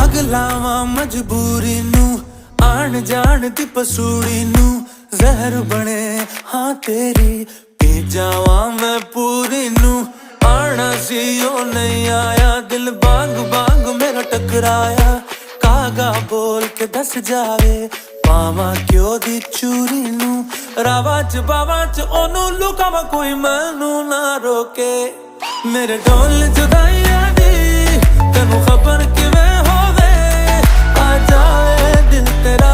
ਅਗਲਾਵਾਂ ਮਜਬੂਰੀ ਨੂੰ ਆਣ ਜਾਣ ਦੀ ਪਸੂੜੀ ਨੂੰ ਜ਼ਹਿਰ ਬਣੇ ਹਾਂ ਤੇਰੀ ਪੀ ਜਾਵਾਂ मैं पूरी ਨੂੰ आना सी ओ नहीं आया दिल बांग बांग मेरा टकराया कागा बोल के दस जावे पावा क्यों दी चूरी नू रावा च बावा च ओनू लुकावा कोई मैनू ना रोके मेरे ढोल जुदाइयां दी तेनू खबर किवें होवे आ जाए दिल तेरा